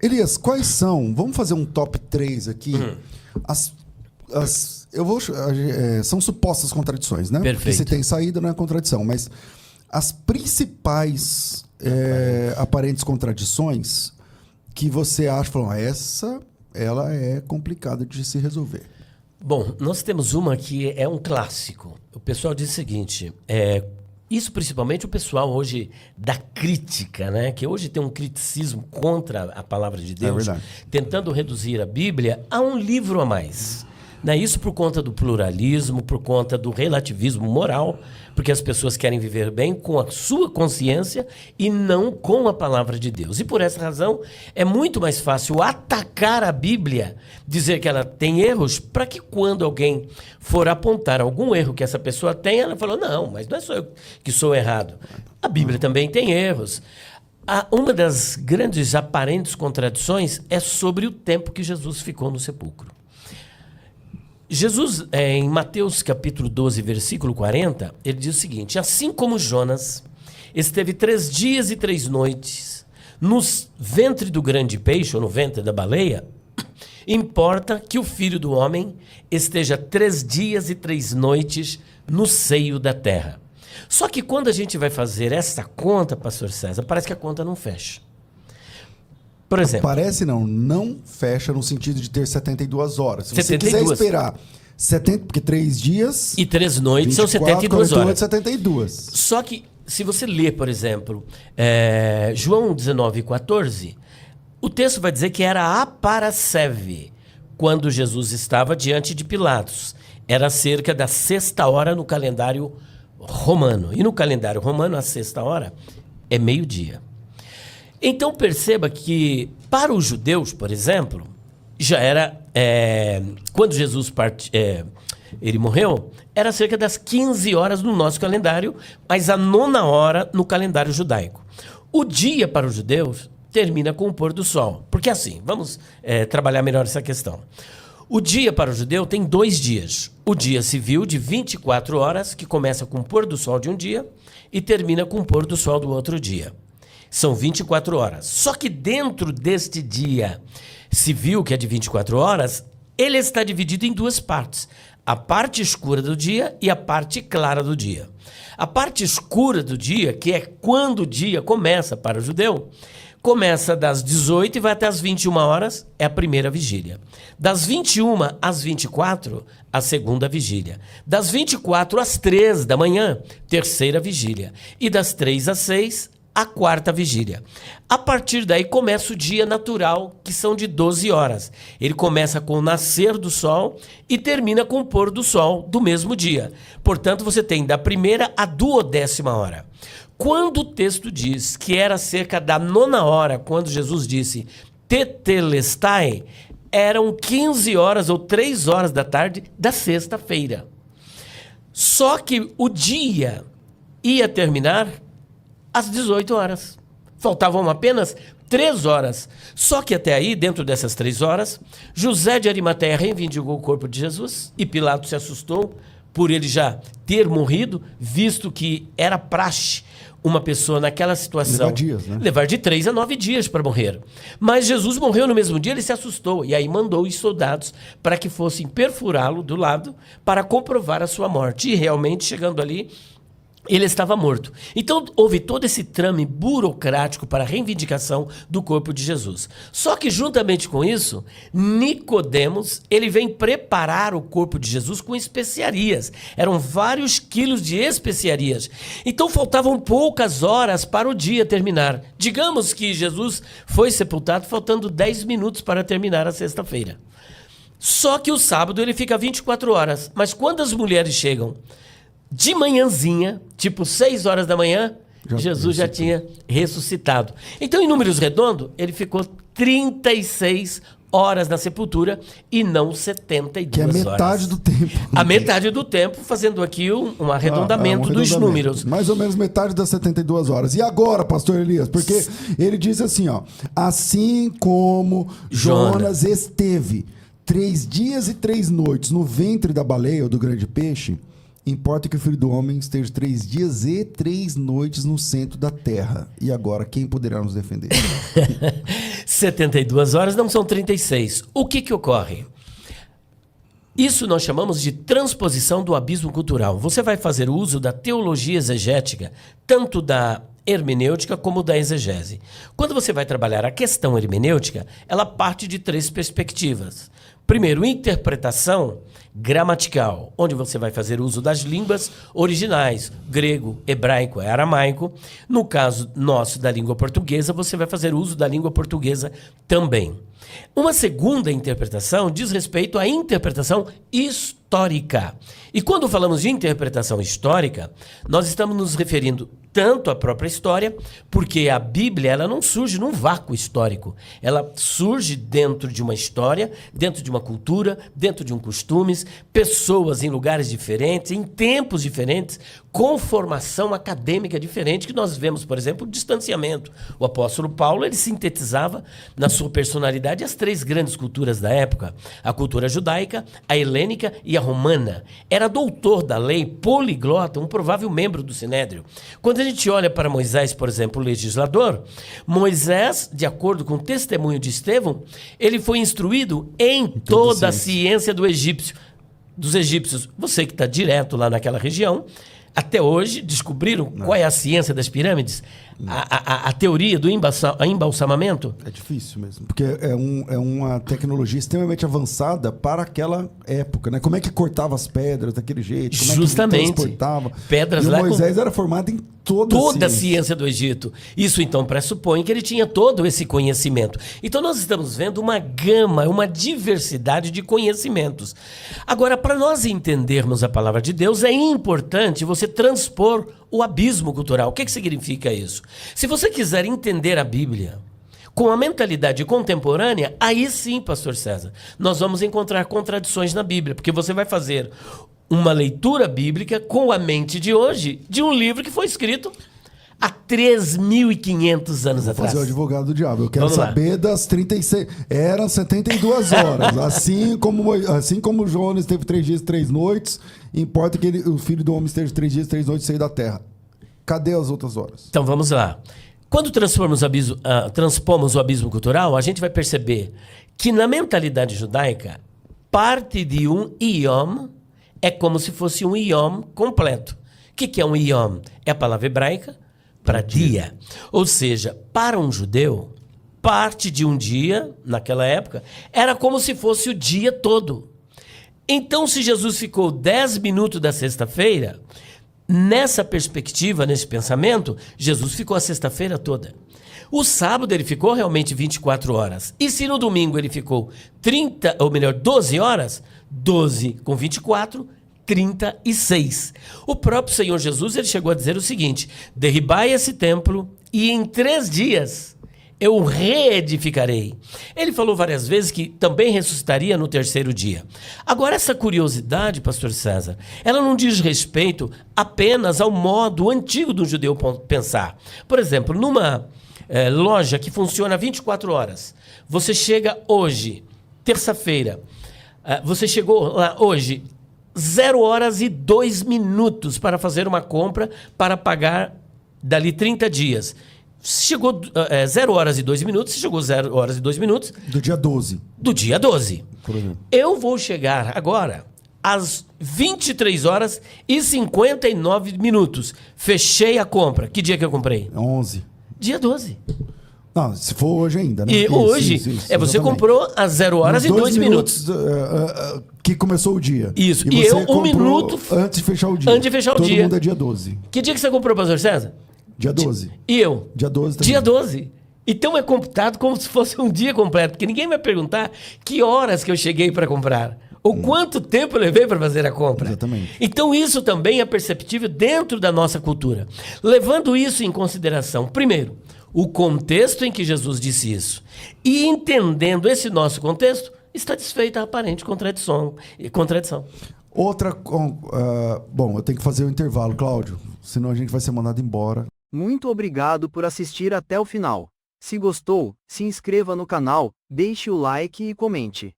Elias, quais são? Vamos fazer um top 3 aqui. São supostas contradições, né? Perfeito. Porque se tem saída, não é contradição. Mas as principais aparentes contradições que você acha, ela é complicada de se resolver. Bom, nós temos uma que é um clássico. O pessoal diz o seguinte, isso principalmente o pessoal hoje da crítica, né? Que hoje tem um criticismo contra a palavra de Deus, tentando reduzir a Bíblia a um livro a mais. Né? Isso por conta do pluralismo, por conta do relativismo moral, porque as pessoas querem viver bem com a sua consciência e não com a palavra de Deus. E por essa razão, é muito mais fácil atacar a Bíblia, dizer que ela tem erros, para que quando alguém for apontar algum erro que essa pessoa tem, ela fala, não, mas não é só eu que sou errado. A Bíblia também tem erros. Uma das grandes aparentes contradições é sobre o tempo que Jesus ficou no sepulcro. Jesus, em Mateus capítulo 12, versículo 40, ele diz o seguinte, assim como Jonas esteve 3 dias e 3 noites no ventre do grande peixe, ou no ventre da baleia, importa que o Filho do Homem esteja 3 dias e 3 noites no seio da terra. Só que quando a gente vai fazer essa conta, pastor César, parece que a conta não fecha. Por exemplo... Parece não fecha no sentido de ter 72 horas. Se 72. você quiser esperar 70, porque 3 dias... E 3 noites 24, são 72 48, horas. 72. Só que, se você ler, por exemplo, João 19:14, o texto vai dizer que era a paraseve, quando Jesus estava diante de Pilatos. Era cerca da 6ª hora no calendário romano. E no calendário romano, a 6ª hora é meio-dia. Então perceba que para os judeus, por exemplo, já era, quando Jesus ele morreu, era cerca das 15 horas no nosso calendário, mas a 9ª hora no calendário judaico. O dia para os judeus termina com o pôr do sol, porque assim, vamos trabalhar melhor essa questão. O dia para o judeu tem 2 dias. O dia civil de 24 horas, que começa com o pôr do sol de um dia e termina com o pôr do sol do outro dia. São 24 horas. Só que dentro deste dia civil, que é de 24 horas, ele está dividido em 2 partes. A parte escura do dia e a parte clara do dia. A parte escura do dia, que é quando o dia começa para o judeu, começa das 18 e vai até as 21 horas, é a primeira vigília. Das 21 às 24, a segunda vigília. Das 24 às 3 da manhã, terceira vigília. E das 3 às 6, a 4ª vigília. A partir daí começa o dia natural, que são de 12 horas. Ele começa com o nascer do sol e termina com o pôr do sol do mesmo dia. Portanto, você tem da 1ª à 12ª hora. Quando o texto diz que era cerca da 9ª hora, quando Jesus disse tetelestai, eram 15 horas ou 3 horas da tarde da sexta-feira. Só que o dia ia terminar às 18 horas. Faltavam apenas 3 horas. Só que até aí, dentro dessas 3 horas, José de Arimateia reivindicou o corpo de Jesus e Pilatos se assustou por ele já ter morrido, visto que era praxe uma pessoa naquela situação levar de 3 a 9 dias para morrer. Mas Jesus morreu no mesmo dia, ele se assustou e aí mandou os soldados para que fossem perfurá-lo do lado para comprovar a sua morte. E realmente, chegando ali, ele estava morto. Então, houve todo esse trame burocrático para a reivindicação do corpo de Jesus. Só que, juntamente com isso, Nicodemos, ele vem preparar o corpo de Jesus com especiarias. Eram vários quilos de especiarias. Então, faltavam poucas horas para o dia terminar. Digamos que Jesus foi sepultado faltando 10 minutos para terminar a sexta-feira. Só que o sábado ele fica 24 horas. Mas quando as mulheres chegam de manhãzinha, tipo 6 horas da manhã, Jesus já tinha ressuscitado. Então, em números redondos, ele ficou 36 horas na sepultura e não 72 que é horas. Metade do tempo. A metade do tempo, fazendo aqui um arredondamento dos números. Mais ou menos metade das 72 horas. E agora, pastor Elias? Porque ele diz assim, ó, assim como Jonas esteve 3 dias e 3 noites no ventre da baleia ou do grande peixe, Importa que o Filho do Homem esteja 3 dias e 3 noites no centro da terra. E agora, quem poderá nos defender? 72 horas não são 36. O que ocorre? Isso nós chamamos de transposição do abismo cultural. Você vai fazer uso da teologia exegética, tanto da hermenêutica como da exegese. Quando você vai trabalhar a questão hermenêutica, ela parte de 3 perspectivas. Primeiro, interpretação gramatical, onde você vai fazer uso das línguas originais, grego, hebraico e aramaico. No caso nosso da língua portuguesa, você vai fazer uso da língua portuguesa também. Uma segunda interpretação diz respeito à interpretação histórica. E quando falamos de interpretação histórica, nós estamos nos referindo tanto à própria história, porque a Bíblia ela não surge num vácuo histórico. Ela surge dentro de uma história, dentro de uma cultura, dentro de um costumes, pessoas em lugares diferentes, em tempos diferentes, com formação acadêmica diferente, que nós vemos, por exemplo, o distanciamento. O apóstolo Paulo ele sintetizava na sua personalidade as 3 grandes culturas da época, a cultura judaica, a helênica e a romana. Era doutor da lei, poliglota, um provável membro do Sinédrio. Quando a gente olha para Moisés, por exemplo, o legislador, Moisés, de acordo com o testemunho de Estevão, ele foi instruído em toda a ciência dos egípcios. Você que está direto lá naquela região, até hoje descobriram qual é a ciência das pirâmides? A teoria do embalsamamento? É difícil mesmo, porque é uma tecnologia extremamente avançada para aquela época, né? Como é que cortava as pedras daquele jeito? Como Justamente. É que transportava? Pedras e o lá Moisés era formado em toda a ciência do Egito. Isso então pressupõe que ele tinha todo esse conhecimento. Então nós estamos vendo uma gama, uma diversidade de conhecimentos. Agora, para nós entendermos a palavra de Deus, é importante você transpor o abismo cultural. O que significa isso? Se você quiser entender a Bíblia com a mentalidade contemporânea, aí sim, pastor César, nós vamos encontrar contradições na Bíblia, porque você vai fazer uma leitura bíblica com a mente de hoje, de um livro que foi escrito há 3.500 anos atrás. Fazer o advogado do diabo. Eu quero saber das 36... Eram 72 horas. Assim como Jonas teve 3 dias e 3 noites, importa que o Filho do Homem esteja 3 dias e 3 noites e sair da terra. Cadê as outras horas? Então vamos lá. Quando transpomos o abismo cultural, a gente vai perceber que na mentalidade judaica, parte de um Yom é como se fosse um Yom completo. O que é um Yom? É a palavra hebraica para dia. Ou seja, para um judeu, parte de um dia, naquela época, era como se fosse o dia todo. Então, se Jesus ficou 10 minutos da sexta-feira, nessa perspectiva, nesse pensamento, Jesus ficou a sexta-feira toda. O sábado ele ficou realmente 24 horas. E se no domingo ele ficou 12 horas, 12 com 24, 36. O próprio Senhor Jesus ele chegou a dizer o seguinte: derribai esse templo e em 3 dias eu o reedificarei. Ele falou várias vezes que também ressuscitaria no 3º dia. Agora, essa curiosidade, pastor César, ela não diz respeito apenas ao modo antigo do judeu pensar. Por exemplo, numa loja que funciona 24 horas, você chega hoje, terça-feira, você chegou lá hoje, 0 horas e 2 minutos para fazer uma compra para pagar dali 30 dias. Chegou 0 horas e 2 minutos, você chegou 0 horas e 2 minutos. Do dia 12. Do dia 12. Por exemplo. Eu vou chegar agora às 23 horas e 59 minutos. Fechei a compra. Que dia que eu comprei? 11. Dia 12. Não, se for hoje ainda, né? E Isso, hoje, você exatamente. Comprou às 0 horas e 2 minutos. Que começou o dia. Isso. E eu, 1 minuto... Antes de fechar o dia. Antes de fechar o dia. Todo mundo é dia 12. Que dia que você comprou, pastor César? Dia 12. E eu? Dia 12 também. Dia 12. Então é computado como se fosse um dia completo, porque ninguém vai perguntar que horas que eu cheguei para comprar. Ou quanto tempo eu levei para fazer a compra. Exatamente. Então isso também é perceptível dentro da nossa cultura. Levando isso em consideração, primeiro, o contexto em que Jesus disse isso. E entendendo esse nosso contexto, está desfeita a aparente contradição. Outra... bom, eu tenho que fazer o intervalo, Cláudio. Senão a gente vai ser mandado embora. Muito obrigado por assistir até o final. Se gostou, se inscreva no canal, deixe o like e comente.